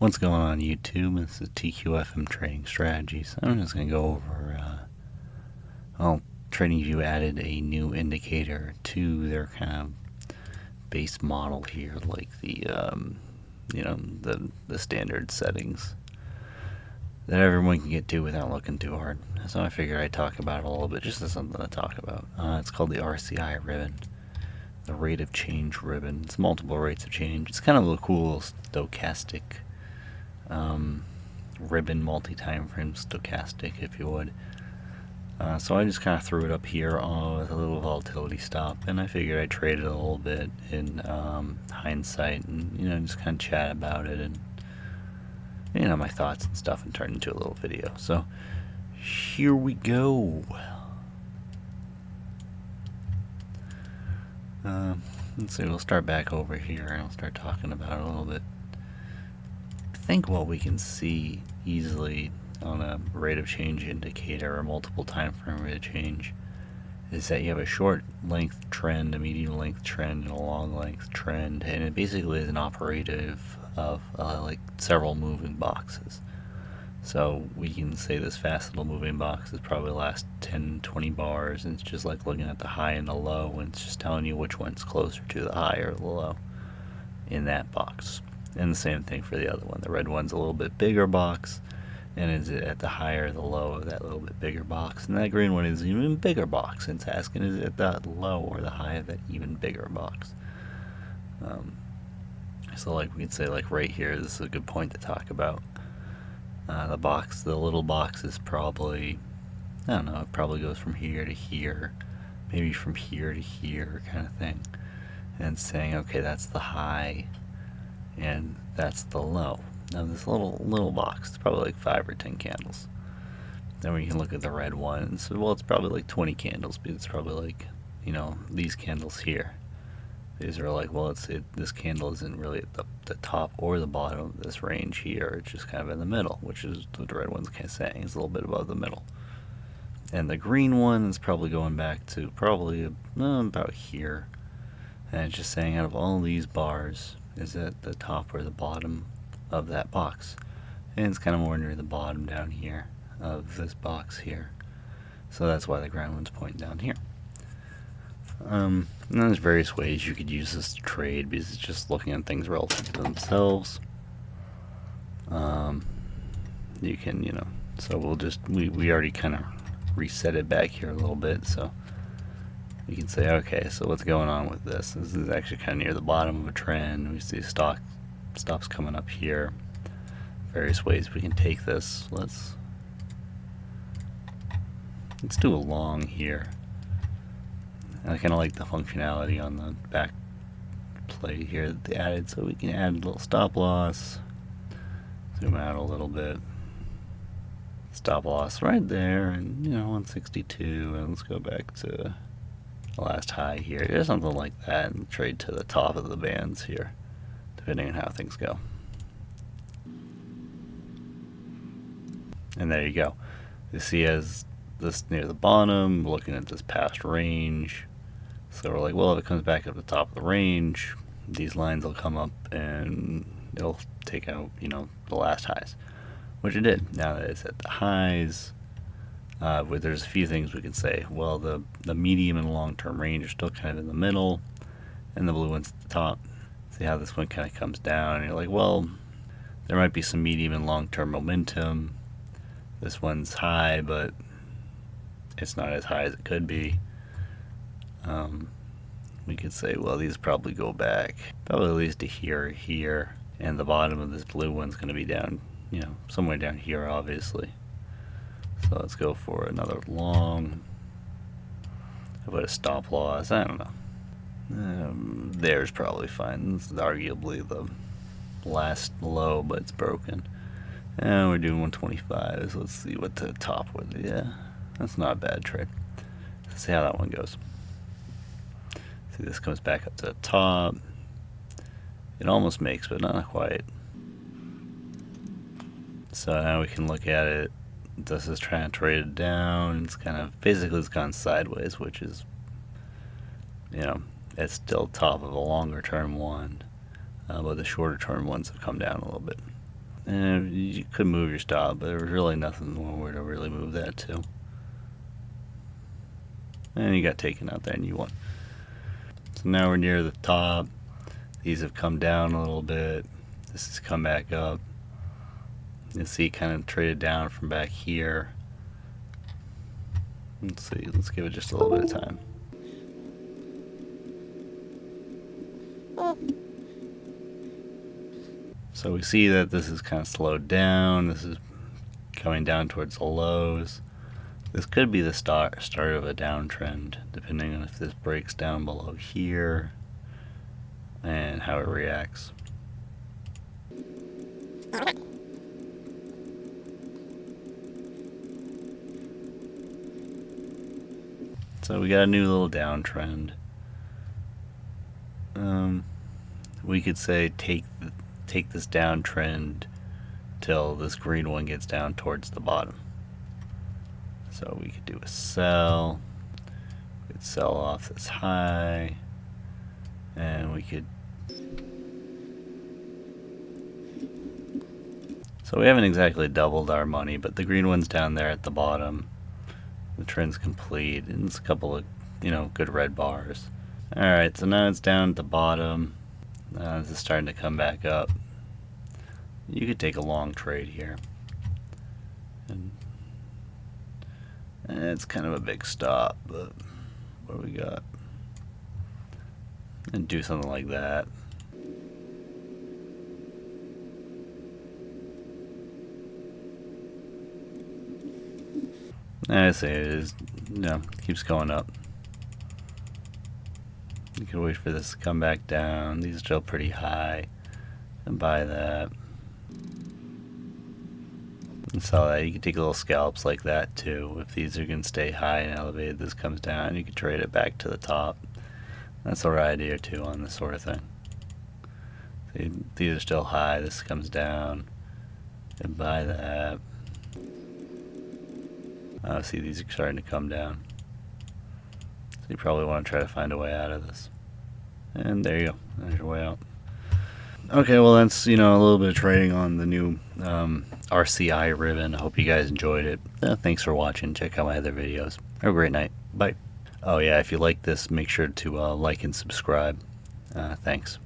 What's going on YouTube? This is TQFM Trading Strategies. I'm just going to go over, TradingView added a new indicator to their kind of base model here, like the standard settings that everyone can get to without looking too hard. So I figured I'd talk about it a little bit, just as something to talk about. It's called the RCI Ribbon, the rate of change ribbon. It's multiple rates of change. It's kind of a cool stochastic ribbon, multi-time frame stochastic, if you would. So I just kind of threw it up here with a little volatility stop, and I figured I'd trade it a little bit in hindsight, and just kind of chat about it, and my thoughts and stuff, and turn into a little video. So here we go. Let's see, we'll start back over here, and I'll start talking about it a little bit. I think what we can see easily on a rate of change indicator or multiple time frame rate of change is that you have a short length trend, a medium length trend, and a long length trend, and it basically is an operative of like several moving boxes. So we can say this fast little moving box is probably the last 10-20 bars, and it's just like looking at the high and the low, and it's just telling you which one's closer to the high or the low in that box. And the same thing for the other one. The red one's a little bit bigger box, and is it at the high or the low of that little bit bigger box. And that green one is an even bigger box, and it's asking, is it at the low or the high of that even bigger box. So like we could say, like right here, this is a good point to talk about. The little box is probably, I don't know, it probably goes from here to here, maybe from here to here kind of thing. And it's saying, okay, that's the high, and that's the low. Now this little box, it's probably like 5 or 10 candles. Then we can look at the red one and say, well, it's probably like 20 candles, because it's probably like, these candles here. These are like, well, this candle isn't really at the top or the bottom of this range here. It's just kind of in the middle, which is what the red one's kind of saying. It's a little bit above the middle. And the green one is probably going back to probably about here. And it's just saying, out of all these bars, is it the top or the bottom of that box? And it's kind of more near the bottom down here of this box here. So that's why the ground one's pointing down here. And there's various ways you could use this to trade, because it's just looking at things relative to themselves. You can, so we already kind of reset it back here a little bit, so you can say, okay, so what's going on with this? This is actually kind of near the bottom of a trend. We see stops coming up here. Various ways we can take this. Let's do a long here. I kind of like the functionality on the back plate here that they added, so we can add a little stop loss. Zoom out a little bit. Stop loss right there, and 162, and let's go back to the last high here. Just something like that, and trade to the top of the bands here, depending on how things go. And there you go. You see, as this near the bottom, looking at this past range. So we're like, well, if it comes back up the top of the range, these lines will come up and it'll take out, the last highs, which it did. Now that it's at the highs, there's a few things we can say. Well, the medium and long-term range are still kind of in the middle, and the blue one's at the top. See how this one kind of comes down, and you're like, well, there might be some medium and long-term momentum. This one's high, but it's not as high as it could be. We could say, well, these probably go back, probably at least to here, and the bottom of this blue one's going to be down, somewhere down here, obviously. So let's go for another long. How about a stop loss? I don't know. There's probably fine. This is arguably the last low, but it's broken. And we're doing 125, so let's see what the top would be. Yeah, that's not a bad trade. Let's see how that one goes. See, this comes back up to the top. It almost makes, but not quite. So now we can look at it. This is trying to trade it down. It's kind of, basically it's gone sideways, which is, it's still top of a longer term one. But the shorter term ones have come down a little bit. And you could move your stop, but there's really nothing more to really move that to. And you got taken out there and you won. So now we're near the top. These have come down a little bit. This has come back up. You see it kind of traded down from back here. Let's see, let's give it just a little bit of time. So we see that this is kind of slowed down. This is coming down towards the lows. This could be the start of a downtrend, depending on if this breaks down below here and how it reacts. So we got a new little downtrend. We could say take this downtrend till this green one gets down towards the bottom. So we could do a sell. We could sell off this high, and we could. So we haven't exactly doubled our money, but the green one's down there at the bottom. The trend's complete, and it's a couple of, good red bars. Alright, so now it's down at the bottom. This is starting to come back up. You could take a long trade here. And it's kind of a big stop, but what do we got? And do something like that. I say it is, keeps going up. You can wait for this to come back down. These are still pretty high. And buy that. And sell that. You can take little scalps like that too. If these are going to stay high and elevated, this comes down, you can trade it back to the top. That's the right idea too on this sort of thing. See, these are still high, this comes down. And buy that. See, these are starting to come down. So you probably want to try to find a way out of this. And there you go. There's your way out. Okay, well that's, a little bit of trading on the new RCI Ribbon. I hope you guys enjoyed it. Thanks for watching. Check out my other videos. Have a great night. Bye. Oh yeah, if you like this, make sure to like and subscribe. Thanks.